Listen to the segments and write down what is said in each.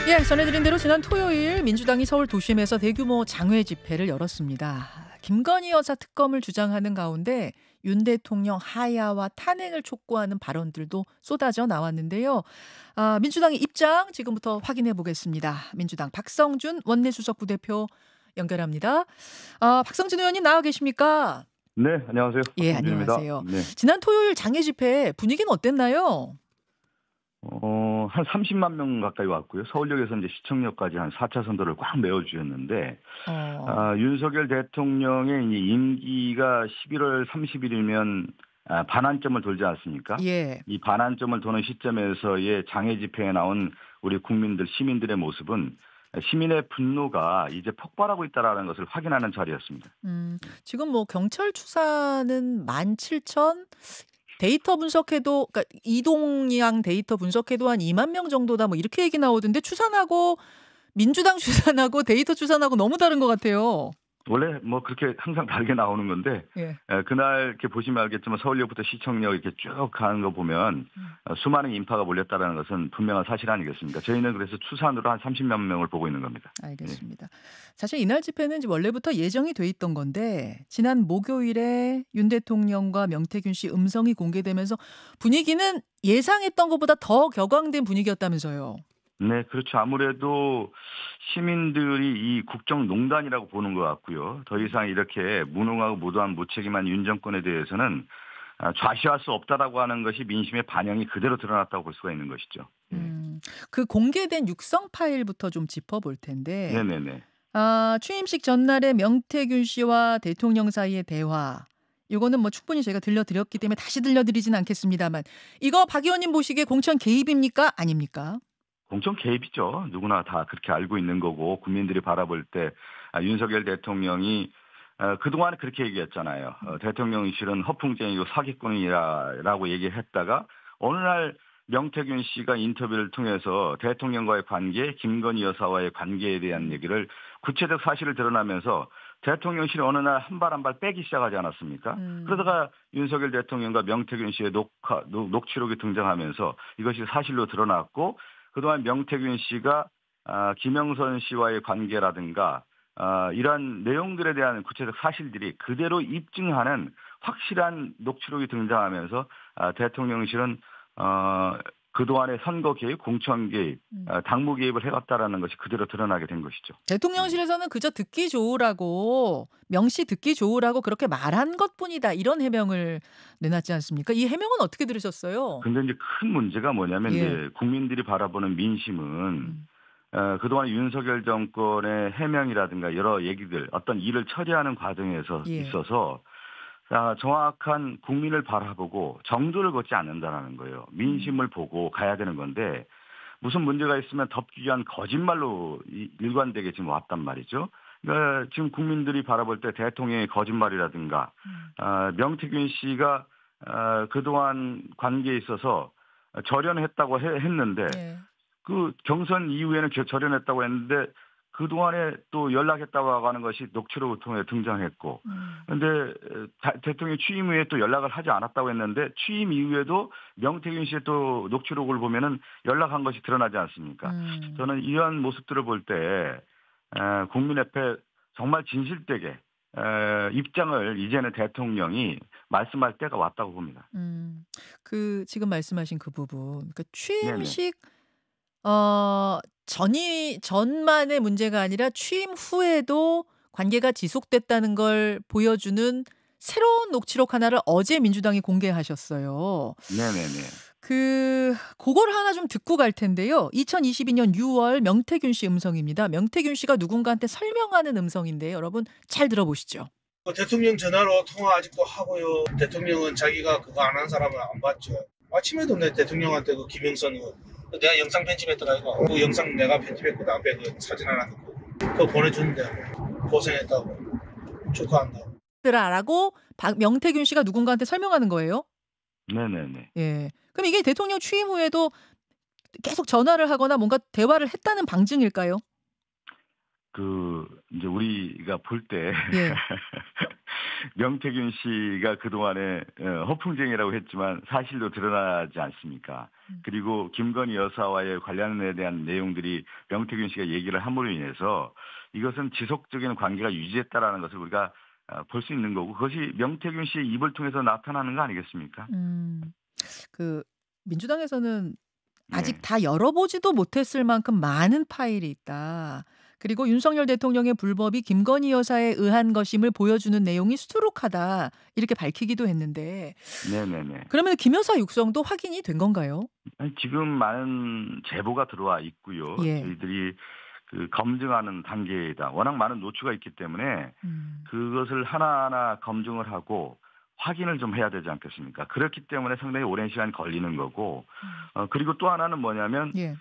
예, 전해드린 대로 지난 토요일 민주당이 서울 도심에서 대규모 장외 집회를 열었습니다. 김건희 여사 특검을 주장하는 가운데 윤 대통령 하야와 탄핵을 촉구하는 발언들도 쏟아져 나왔는데요. 민주당의 입장 지금부터 확인해 보겠습니다. 민주당 박성준 원내수석 부대표 연결합니다. 박성준 의원님 나와 계십니까? 네, 안녕하세요. 예, 박성준입니다. 안녕하세요. 네. 지난 토요일 장외 집회 분위기는 어땠나요? 한 30만 명 가까이 왔고요. 서울역에서 이제 시청역까지 한 4차 선도를 꽉 메워주셨는데, 어, 윤석열 대통령의 이 임기가 11월 30일이면 반환점을 돌지 않습니까? 예. 이 반환점을 도는 시점에서의 장애 집회에 나온 우리 국민들, 시민들의 모습은 시민의 분노가 이제 폭발하고 있다는 것을 확인하는 자리였습니다. 지금 뭐 경찰 추산은 17,000 데이터 분석해도 그러니까 이동량 데이터 분석해도 한 2만 명 정도다 뭐 이렇게 얘기 나오던데 추산하고 민주당 추산하고 데이터 추산하고 너무 다른 것 같아요. 원래 뭐 그렇게 항상 다르게 나오는 건데, 예. 그날 이렇게 보시면 알겠지만 서울역부터 시청역 이렇게 쭉 가는 거 보면 수많은 인파가 몰렸다라는 것은 분명한 사실 아니겠습니까? 저희는 그래서 추산으로 한 30만 명을 보고 있는 겁니다. 알겠습니다. 사실 이날 집회는 이제 원래부터 예정이 돼 있던 건데 지난 목요일에 윤 대통령과 명태균 씨 음성이 공개되면서 분위기는 예상했던 것보다 더 격앙된 분위기였다면서요. 네, 그렇죠. 아무래도 시민들이 이 국정농단이라고 보는 것 같고요. 더 이상 이렇게 무능하고 무도한 무책임한 윤 정권에 대해서는 좌시할 수 없다라고 하는 것이 민심의 반영이 그대로 드러났다고 볼 수가 있는 것이죠. 예. 그 공개된 육성 파일부터 좀 짚어볼 텐데 네네네. 취임식 전날에 명태균 씨와 대통령 사이의 대화. 이거는 뭐 충분히 저희가 들려드렸기 때문에 다시 들려드리진 않겠습니다만 이거 박 의원님 보시기에 공천 개입입니까? 아닙니까? 공천 개입이죠. 누구나 다 그렇게 알고 있는 거고 국민들이 바라볼 때 윤석열 대통령이 그동안 그렇게 얘기했잖아요. 대통령실은 허풍쟁이고 사기꾼이라고 얘기했다가 어느 날 명태균 씨가 인터뷰를 통해서 대통령과의 관계, 김건희 여사와의 관계에 대한 얘기를 구체적 사실을 드러나면서 대통령실이 어느 날 한 발 한 발 빼기 시작하지 않았습니까? 그러다가 윤석열 대통령과 명태균 씨의 녹취록이 등장하면서 이것이 사실로 드러났고 그동안 명태균 씨가 김영선 씨와의 관계라든가 이러한 내용들에 대한 구체적 사실들이 그대로 입증하는 확실한 녹취록이 등장하면서 대통령실은 그동안의 선거 개입, 공천 개입, 당무 개입을 해왔다라는 것이 그대로 드러나게 된 것이죠. 대통령실에서는 그저 듣기 좋으라고 명시 듣기 좋으라고 그렇게 말한 것뿐이다 이런 해명을 내놨지 않습니까? 이 해명은 어떻게 들으셨어요? 근데 이제 큰 문제가 뭐냐면 예. 이제 국민들이 바라보는 민심은 음, 그동안 윤석열 정권의 해명이라든가 여러 얘기들 어떤 일을 처리하는 과정에서 예. 있어서 정확한 국민을 바라보고 정도를 걷지 않는다는 거예요. 민심을 보고 가야 되는 건데 무슨 문제가 있으면 덮기 위한 거짓말로 일관되게 지금 왔단 말이죠. 그러니까 지금 국민들이 바라볼 때 대통령의 거짓말이라든가 명태균 씨가 그동안 관계에 있어서 절연했다고 했는데 예. 그 경선 이후에는 절연했다고 했는데 그동안에 또 연락했다고 하는 것이 녹취록을 통해 등장했고 그런데 대통령 취임 후에 또 연락을 하지 않았다고 했는데 취임 이후에도 명태균 씨의 또 녹취록을 보면은 연락한 것이 드러나지 않습니까? 저는 이러한 모습들을 볼 때 국민 앞에 정말 진실되게 입장을 이제는 대통령이 말씀할 때가 왔다고 봅니다. 그 지금 말씀하신 그 부분. 그러니까 네네. 취임식 전만의 문제가 아니라 취임 후에도 관계가 지속됐다는 걸 보여주는 새로운 녹취록 하나를 어제 민주당이 공개하셨어요. 네네네. 그거를 하나 좀 듣고 갈 텐데요. 2022년 6월 명태균 씨 음성입니다. 명태균 씨가 누군가한테 설명하는 음성인데 여러분 잘 들어보시죠. 대통령 전화로 통화 아직도 하고요. 대통령은 자기가 그거 안 한 사람을 안 봤죠. 아침에도 내 대통령한테 그 김영선 내가 영상 편집했더라 이거. 그 영상 내가 편집했고 앞에 그 사진 하나 넣고 그거 보내주는데 고생했다고 축하한다고. 라고 명태균 씨가 누군가한테 설명하는 거예요. 네네네. 예. 그럼 이게 대통령 취임 후에도 계속 전화를 하거나 뭔가 대화를 했다는 방증일까요? 이제 우리가 볼 때, 예. 명태균 씨가 그동안에 허풍쟁이라고 했지만 사실도 드러나지 않습니까? 그리고 김건희 여사와의 관련에 대한 내용들이 명태균 씨가 얘기를 함으로 인해서 이것은 지속적인 관계가 유지했다라는 것을 우리가 볼 수 있는 거고 그것이 명태균 씨의 입을 통해서 나타나는 거 아니겠습니까? 그 민주당에서는 아직 네. 다 열어보지도 못했을 만큼 많은 파일이 있다. 그리고 윤석열 대통령의 불법이 김건희 여사에 의한 것임을 보여주는 내용이 수두룩하다. 이렇게 밝히기도 했는데 네네네. 그러면 김 여사 육성도 확인이 된 건가요? 아니, 지금 많은 제보가 들어와 있고요. 예. 저희들이 그 검증하는 단계이다. 워낙 많은 노출가 있기 때문에 음. 그것을 하나하나 검증을 하고 확인을 좀 해야 되지 않겠습니까? 그렇기 때문에 상당히 오랜 시간이 걸리는 거고, 그리고 또 하나는 뭐냐면, 예.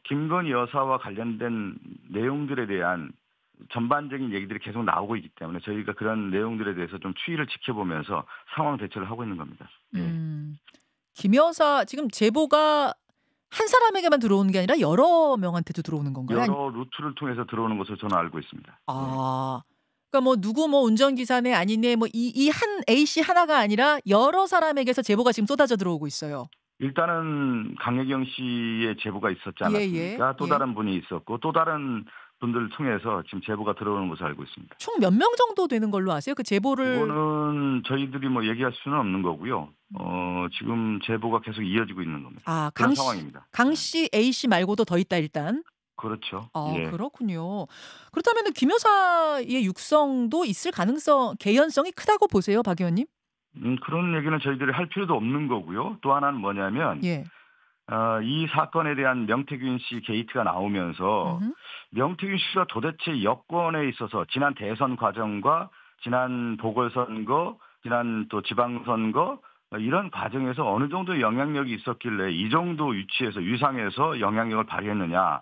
김건희 여사와 관련된 내용들에 대한 전반적인 얘기들이 계속 나오고 있기 때문에 저희가 그런 내용들에 대해서 좀 추이를 지켜보면서 상황 대처를 하고 있는 겁니다. 예. 김 여사 지금 제보가 한 사람에게만 들어오는 게 아니라 여러 명한테도 들어오는 건가요? 여러 루트를 통해서 들어오는 것으로 저는 알고 있습니다. 예. 아. 그러니까 뭐 누구 뭐 운전기사네 아니네 뭐 이 한 A씨 하나가 아니라 여러 사람에게서 제보가 지금 쏟아져 들어오고 있어요. 일단은 강혜경 씨의 제보가 있었지 예예. 않았습니까? 또 예. 다른 분이 있었고 또 다른 분들을 통해서 지금 제보가 들어오는 것을 알고 있습니다. 총 몇 명 정도 되는 걸로 아세요? 그 제보를 그거는 저희들이 뭐 얘기할 수는 없는 거고요. 지금 제보가 계속 이어지고 있는 겁니다. 아, 그런 강 씨, 상황입니다. 강 씨, A 씨 말고도 더 있다 일단. 그렇죠. 아, 예. 그렇군요. 그렇다면 김 여사의 육성도 있을 가능성, 개연성이 크다고 보세요, 박 의원님? 그런 얘기는 저희들이 할 필요도 없는 거고요. 또 하나는 뭐냐면 예. 이 사건에 대한 명태균 씨 게이트가 나오면서 음흠. 명태균 씨가 도대체 여권에 있어서 지난 대선 과정과 지난 보궐선거, 지난 또 지방선거 이런 과정에서 어느 정도 영향력이 있었길래 이 정도 위치에서 위상에서 영향력을 발휘했느냐.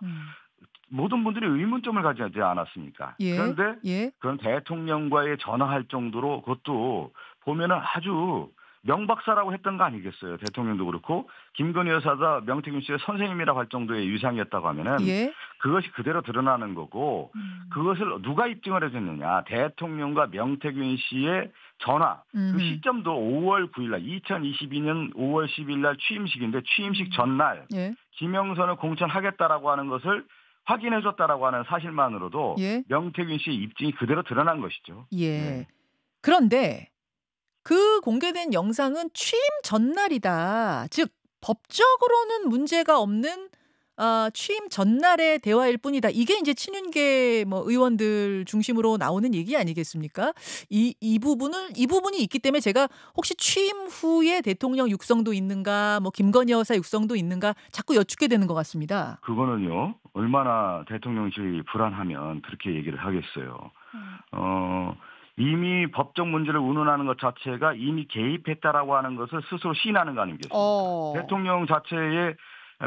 모든 분들이 의문점을 가지지 않았습니까? 예. 그런데 예. 그런 대통령과의 전화할 정도로 그것도 보면은 아주 명박사라고 했던 거 아니겠어요? 대통령도 그렇고 김건희 여사가 명태균 씨의 선생님이라고 할 정도의 위상이었다고 하면은 예. 그것이 그대로 드러나는 거고 그것을 누가 입증을 해줬느냐? 대통령과 명태균 씨의 전화 그 시점도 5월 9일 날 2022년 5월 10일 날 취임식인데 취임식 전날 예. 김영선을 공천하겠다라고 하는 것을 확인해줬다라고 하는 사실만으로도 예. 명태균 씨의 입증이 그대로 드러난 것이죠. 예. 네. 그런데 그 공개된 영상은 취임 전날이다. 즉 법적으로는 문제가 없는 취임 전날의 대화일 뿐이다. 이게 이제 친윤계 뭐 의원들 중심으로 나오는 얘기 아니겠습니까? 이 부분이 있기 때문에 제가 혹시 취임 후에 대통령 육성도 있는가, 뭐 김건희 여사 육성도 있는가 자꾸 여쭙게 되는 것 같습니다. 그거는요. 얼마나 대통령실이 불안하면 그렇게 얘기를 하겠어요. 이미 법적 문제를 운운하는 것 자체가 이미 개입했다라고 하는 것을 스스로 시인하는 거 아니겠습니까? 대통령 자체의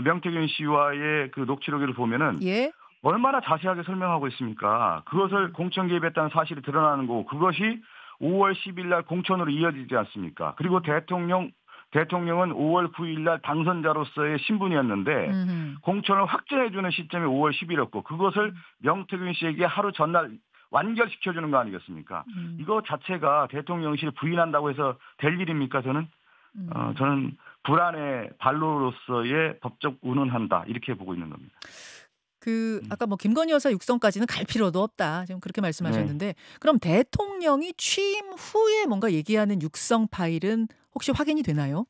명태균 씨와의 그 녹취록을 보면은 예. 얼마나 자세하게 설명하고 있습니까? 그것을 공천 개입했다는 사실이 드러나는 거고 그것이 5월 10일 날 공천으로 이어지지 않습니까? 그리고 대통령은 5월 9일 날 당선자로서의 신분이었는데 공천을 확정해주는 시점이 5월 10일이었고 그것을 명태균 씨에게 하루 전날 완결시켜주는 거 아니겠습니까? 이거 자체가 대통령실이 부인한다고 해서 될 일입니까? 저는 불안의 발로로서의 법적 운운한다 이렇게 보고 있는 겁니다. 아까 뭐 김건희 여사 육성까지는 갈 필요도 없다. 지금 그렇게 말씀하셨는데 그럼 대통령이 취임 후에 뭔가 얘기하는 육성 파일은 혹시 확인이 되나요?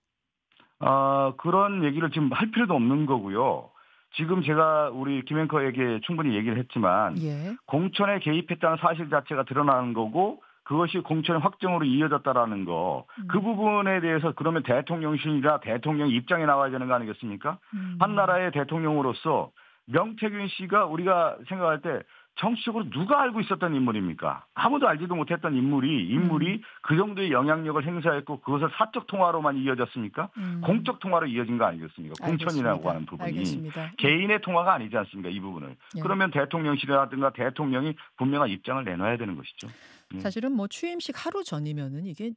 그런 얘기를 지금 할 필요도 없는 거고요. 지금 제가 우리 김 앵커에게 충분히 얘기를 했지만 예. 공천에 개입했다는 사실 자체가 드러나는 거고 그것이 공천 확정으로 이어졌다라는 거. 그 부분에 대해서 그러면 대통령실이나 대통령 입장에 나와야 되는 거 아니겠습니까? 한 나라의 대통령으로서 명태균 씨가 우리가 생각할 때 정치적으로 누가 알고 있었던 인물입니까? 아무도 알지도 못했던 인물이 그 정도의 영향력을 행사했고 그것을 사적 통화로만 이어졌습니까? 공적 통화로 이어진 거 아니겠습니까? 공천이라고 하는 부분이. 알겠습니다. 개인의 통화가 아니지 않습니까? 이 부분을. 예. 그러면 대통령실이라든가 대통령이 분명한 입장을 내놔야 되는 것이죠. 사실은 뭐 취임식 하루 전이면은 이게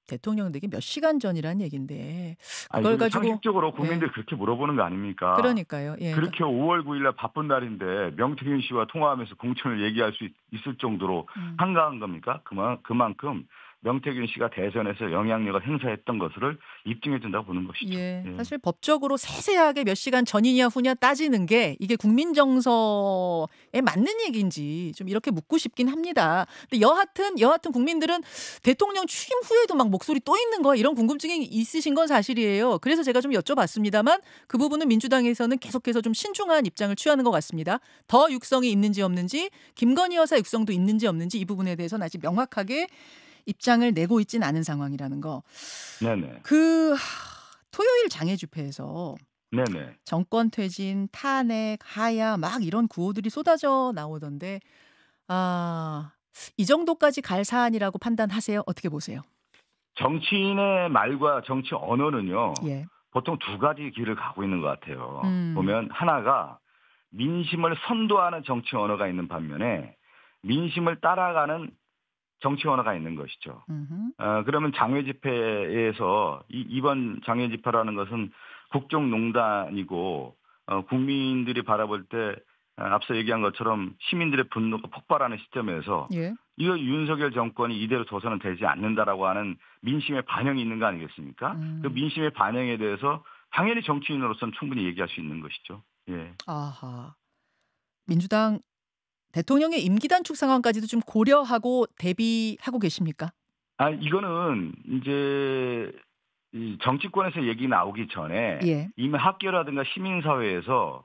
대통령 되기 몇 시간 전이란 얘긴데 그걸 이거 가지고 상식적으로 예. 국민들이 그렇게 물어보는 거 아닙니까? 그러니까요. 예. 그렇게 5월 9일 날 바쁜 날인데 명태균 씨와 통화하면서 공천을 얘기할 수 있을 정도로 음. 한가한 겁니까? 그만큼 명태균 씨가 대선에서 영향력을 행사했던 것을 입증해 준다고 보는 것이죠. 예. 예. 사실 법적으로 세세하게 몇 시간 전이냐 후냐 따지는 게 이게 국민 정서에 맞는 얘기인지 좀 이렇게 묻고 싶긴 합니다. 근데 여하튼 국민들은 대통령 취임 후에도 막 목소리 또 있는 거야 이런 궁금증이 있으신 건 사실이에요. 그래서 제가 좀 여쭤봤습니다만 그 부분은 민주당에서는 계속해서 좀 신중한 입장을 취하는 것 같습니다. 더 육성이 있는지 없는지 김건희 여사 육성도 있는지 없는지 이 부분에 대해서는 아직 명확하게 입장을 내고 있진 않은 상황이라는 거. 네네. 토요일 장애 집회에서 네네. 정권 퇴진, 탄핵, 하야 막 이런 구호들이 쏟아져 나오던데 이 정도까지 갈 사안이라고 판단하세요? 어떻게 보세요? 정치인의 말과 정치 언어는요. 예. 보통 두 가지 길을 가고 있는 것 같아요. 음. 보면 하나가 민심을 선도하는 정치 언어가 있는 반면에 민심을 따라가는 정치 언어가 있는 것이죠. 그러면 장외 집회에서 이번 장외 집회라는 것은 국정농단이고 국민들이 바라볼 때 앞서 얘기한 것처럼 시민들의 분노가 폭발하는 시점에서 예. 이거 윤석열 정권이 이대로 둬서는 되지 않는다라고 하는 민심의 반영이 있는 거 아니겠습니까? 그 민심의 반영에 대해서 당연히 정치인으로서는 충분히 얘기할 수 있는 것이죠. 예. 아하. 민주당 대통령의 임기 단축 상황까지도 좀 고려하고 대비하고 계십니까? 이거는 이제 이 정치권에서 얘기 나오기 전에 예. 이미 학계라든가 시민사회에서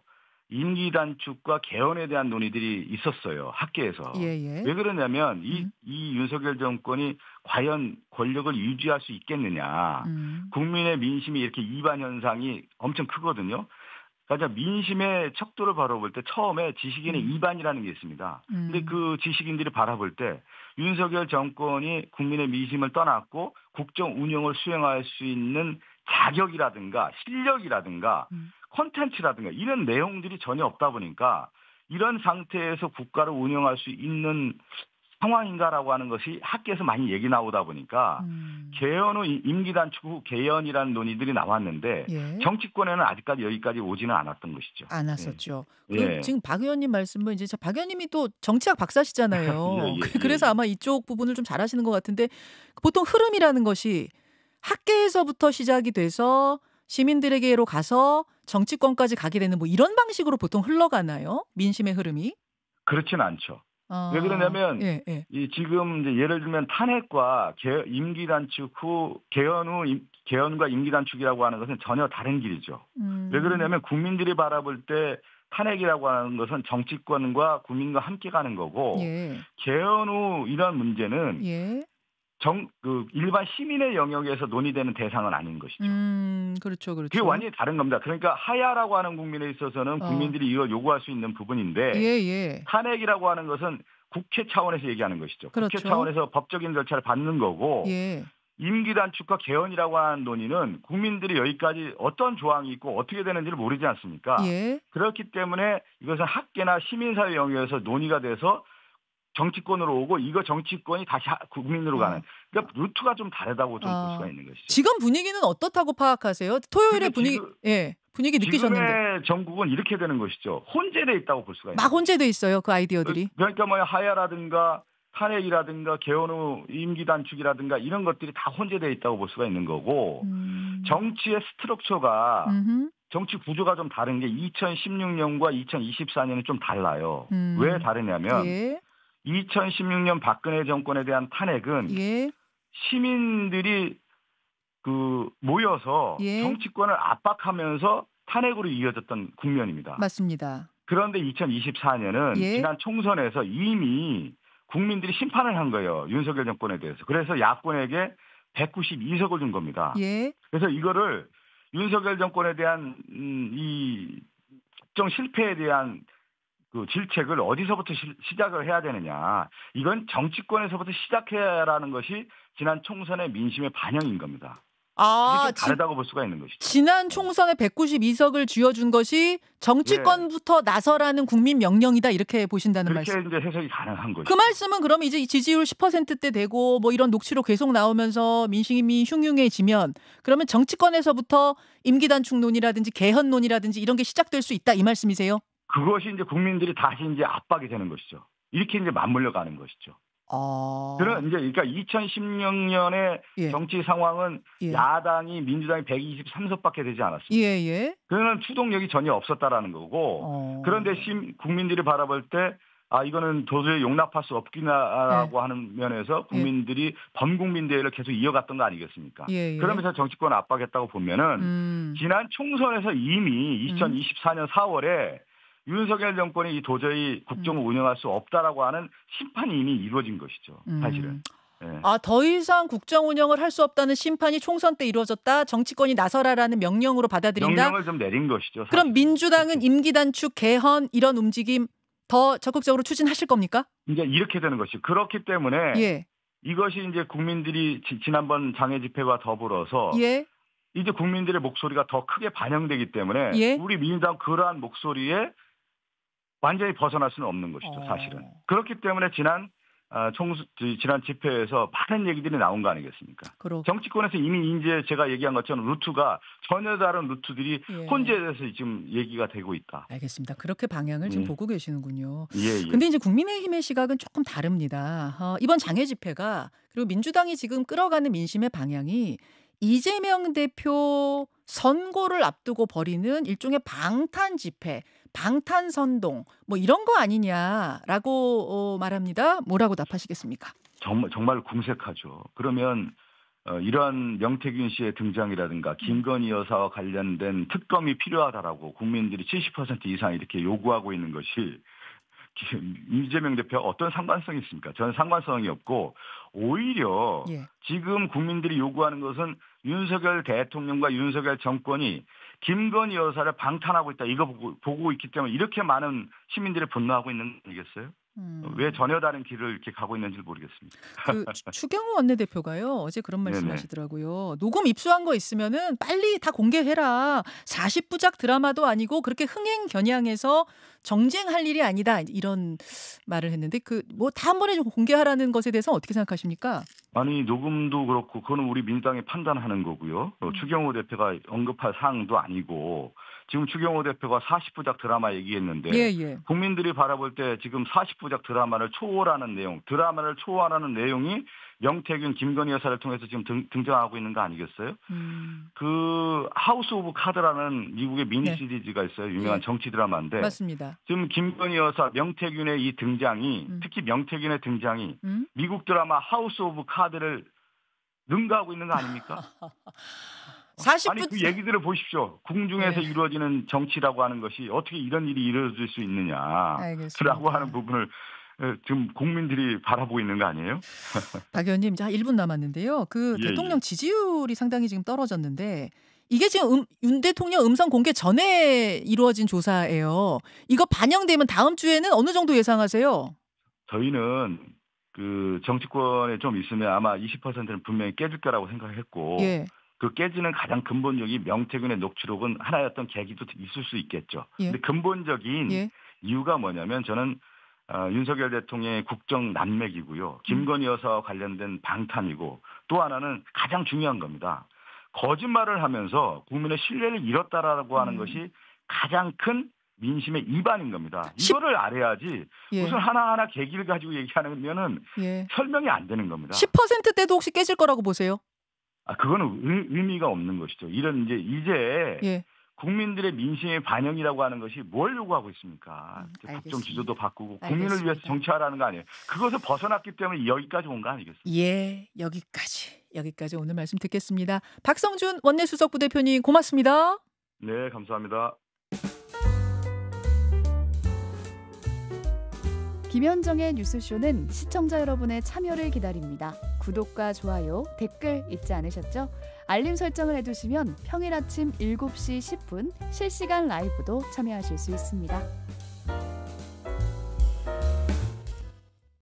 임기 단축과 개헌에 대한 논의들이 있었어요. 학계에서. 예. 왜 그러냐면 이 윤석열 정권이 과연 권력을 유지할 수 있겠느냐. 국민의 민심이 이렇게 이반 현상이 엄청 크거든요. 그러니까 민심의 척도를 바라볼 때 처음에 지식인의 이반이라는 게 있습니다. 근데 그 지식인들이 바라볼 때 윤석열 정권이 국민의 민심을 떠났고 국정 운영을 수행할 수 있는 자격이라든가 실력이라든가 콘텐츠라든가 이런 내용들이 전혀 없다 보니까 이런 상태에서 국가를 운영할 수 있는 상황인가라고 하는 것이 학계에서 많이 얘기 나오다 보니까 개헌 후 임기 단축 후 개헌이라는 논의들이 나왔는데 예. 정치권에는 아직까지 여기까지 오지는 않았던 것이죠. 안 왔었죠. 예. 지금 박 의원님 말씀은 이제 박 의원님이 또 정치학 박사시잖아요. 예. 그래서 아마 이쪽 부분을 좀 잘하시는 것 같은데 보통 흐름이라는 것이 학계에서부터 시작이 돼서 시민들에게로 가서 정치권까지 가게 되는 뭐 이런 방식으로 보통 흘러가나요? 민심의 흐름이? 그렇진 않죠. 왜 그러냐면 예. 지금 이제 예를 들면 탄핵과 임기 단축 후 개헌과 임기 단축이라고 하는 것은 전혀 다른 길이죠. 왜 그러냐면 국민들이 바라볼 때 탄핵이라고 하는 것은 정치권과 국민과 함께 가는 거고 예. 개헌 후 이런 문제는 예. 일반 시민의 영역에서 논의되는 대상은 아닌 것이죠. 그렇죠. 그게 완전히 다른 겁니다. 그러니까 하야라고 하는 국민에 있어서는 국민들이 이걸 요구할 수 있는 부분인데 예. 탄핵이라고 하는 것은 국회 차원에서 얘기하는 것이죠. 그렇죠. 국회 차원에서 법적인 절차를 받는 거고 예. 임기 단축과 개헌이라고 하는 논의는 국민들이 여기까지 어떤 조항이 있고 어떻게 되는지를 모르지 않습니까? 예. 그렇기 때문에 이것은 학계나 시민사회 영역에서 논의가 돼서 정치권으로 오고 이거 정치권이 다시 국민으로 가는 그러니까 루트가 좀 다르다고 좀 볼 수가 있는 것이죠. 지금 분위기는 어떻다고 파악하세요? 토요일에 분위기 느끼셨는데. 지금의 전국은 이렇게 되는 것이죠. 혼재돼 있다고 볼 수가 있는 막 혼재돼 있어요. 그 아이디어들이. 그러니까 하야라든가 탄핵이라든가 개헌 후 임기 단축이라든가 이런 것들이 다 혼재돼 있다고 볼 수가 있는 거고 정치의 스트럭처가 정치 구조가 좀 다른 게 2016년과 2024년은 좀 달라요. 왜 다르냐면 2016년 박근혜 정권에 대한 탄핵은 시민들이 모여서 정치권을 압박하면서 탄핵으로 이어졌던 국면입니다. 맞습니다. 그런데 2024년은 지난 총선에서 이미 국민들이 심판을 한 거예요. 윤석열 정권에 대해서. 그래서 야권에게 192석을 준 겁니다. 그래서 이거를 윤석열 정권에 대한 이 국정 실패에 대한 그 질책을 어디서부터 시작을 해야 되느냐. 이건 정치권에서부터 시작해야 하는 것이 지난 총선의 민심의 반영인 겁니다. 아, 이게 좀 다르다고 볼 수가 있는 것이죠. 지난 총선에 192석을 쥐어준 것이 정치권부터 나서라는 국민 명령이다 이렇게 보신다는 그렇게 말씀. 이제 해석이 가능한 것이죠. 그 말씀은 그럼 이제 지지율 10%대 되고 뭐 이런 녹취록 계속 나오면서 민심이 흉흉해지면 그러면 정치권에서부터 임기 단축론이라든지 개헌론이라든지 이런 게 시작될 수 있다 이 말씀이세요? 그것이 이제 국민들이 다시 이제 압박이 되는 것이죠. 이렇게 이제 맞물려 가는 것이죠. 그런 이제 그러니까 2016년의 예. 정치 상황은 예. 야당이 민주당이 123석밖에 되지 않았습니다. 예. 그러면 추동력이 전혀 없었다라는 거고 그런데 국민들이 바라볼 때 이거는 도저히 용납할 수 없구나라고 하는 면에서 국민들이 범국민 대회를 계속 이어갔던 거 아니겠습니까? 그러면서 정치권을 압박했다고 보면은 지난 총선에서 이미 2024년 4월에 윤석열 정권이 도저히 국정을 운영할 수 없다라고 하는 심판이 이미 이루어진 것이죠. 사실은. 네. 더 이상 국정 운영을 할 수 없다는 심판이 총선 때 이루어졌다. 정치권이 나서라라는 명령으로 받아들인다. 명령을 좀 내린 것이죠. 사실은. 그럼 민주당은 임기 단축, 개헌 이런 움직임 더 적극적으로 추진하실 겁니까? 이제 이렇게 되는 것이 그렇기 때문에 예. 이것이 이제 국민들이 지난번 장애 집회와 더불어서 예. 이제 국민들의 목소리가 더 크게 반영되기 때문에 예. 우리 민주당 그러한 목소리에 완전히 벗어날 수는 없는 것이죠. 사실은. 그렇기 때문에 지난 집회에서 많은 얘기들이 나온 거 아니겠습니까? 정치권에서 이미 이제 제가 얘기한 것처럼 루트가 전혀 다른 루트들이 혼재돼서 지금 얘기가 되고 있다. 알겠습니다. 그렇게 방향을 지금 보고 계시는군요. 예. 근데 이제 국민의힘의 시각은 조금 다릅니다. 이번 장애 집회가 그리고 민주당이 지금 끌어가는 민심의 방향이 이재명 대표 선고를 앞두고 벌이는 일종의 방탄 집회, 방탄 선동 뭐 이런 거 아니냐라고 말합니다. 뭐라고 답하시겠습니까? 정말 궁색하죠. 그러면 이러한 명태균 씨의 등장이라든가 김건희 여사와 관련된 특검이 필요하다라고 국민들이 70% 이상 이렇게 요구하고 있는 것이 이재명 대표와 어떤 상관성이 있습니까? 저는 상관성이 없고 오히려 지금 국민들이 요구하는 것은 윤석열 대통령과 윤석열 정권이 김건희 여사를 방탄하고 있다. 이거 보고 있기 때문에 이렇게 많은 시민들이 분노하고 있는 거 아니겠어요? 왜 전혀 다른 길을 이렇게 가고 있는지 모르겠습니다. 추경호 원내대표가요. 어제 그런 말씀하시더라고요. 녹음 입수한 거 있으면은 빨리 다 공개해라. 40부작 드라마도 아니고 그렇게 흥행 겨냥해서 정쟁할 일이 아니다. 이런 말을 했는데 뭐 다 한 번에 좀 공개하라는 것에 대해서 어떻게 생각하십니까? 아니 녹음도 그렇고 그거는 우리 민주당이 판단하는 거고요. 추경호 대표가 언급할 사항도 아니고 지금 추경호 대표가 40부작 드라마 얘기했는데 국민들이 바라볼 때 지금 40부작 드라마를 초월하는 내용이 명태균, 김건희 여사를 통해서 지금 등장하고 있는 거 아니겠어요? 그 하우스 오브 카드라는 미국의 미니 시리즈가 있어요. 유명한 정치 드라마인데. 맞습니다. 지금 김건희 여사, 명태균의 이 등장이 특히 명태균의 등장이 미국 드라마 하우스 오브 카드를 능가하고 있는 거 아닙니까? 아니 그 얘기들을 보십시오. 궁중에서 이루어지는 정치라고 하는 것이 어떻게 이런 일이 이루어질 수 있느냐라고 하는 부분을 지금 국민들이 바라보고 있는 거 아니에요? 박 의원님, 1분 남았는데요. 대통령 지지율이 상당히 지금 떨어졌는데 이게 지금 윤 대통령 음성 공개 전에 이루어진 조사예요. 이거 반영되면 다음 주에는 어느 정도 예상하세요? 저희는 정치권에 좀 있으면 아마 20%는 분명히 깨질 거라고 생각했고 그 깨지는 가장 근본적인 명태균의 녹취록은 하나의 어떤 계기도 있을 수 있겠죠. 근데 근본적인 이유가 뭐냐면 저는 윤석열 대통령의 국정 난맥이고요. 김건희 여사와 관련된 방탄이고 또 하나는 가장 중요한 겁니다. 거짓말을 하면서 국민의 신뢰를 잃었다라고 하는 것이 가장 큰 민심의 이반인 겁니다. 이거를 알아야지 무슨 하나하나 계기를 가지고 얘기하면은 설명이 안 되는 겁니다. 10%대도 혹시 깨질 거라고 보세요? 그거는 의미가 없는 것이죠. 이런 이제 국민들의 민심의 반영이라고 하는 것이 뭘 요구하고 있습니까? 국정 지도도 바꾸고 국민을 위해서 정치하라는 거 아니에요. 그것을 벗어났기 때문에 여기까지 온 거 아니겠습니까? 여기까지 오늘 말씀 듣겠습니다. 박성준 원내수석 부대표님 고맙습니다. 네, 감사합니다. 김현정의 뉴스쇼는 시청자 여러분의 참여를 기다립니다. 구독과 좋아요, 댓글 잊지 않으셨죠? 알림 설정을 해두시면 평일 아침 7시 10분 실시간 라이브도 참여하실 수 있습니다.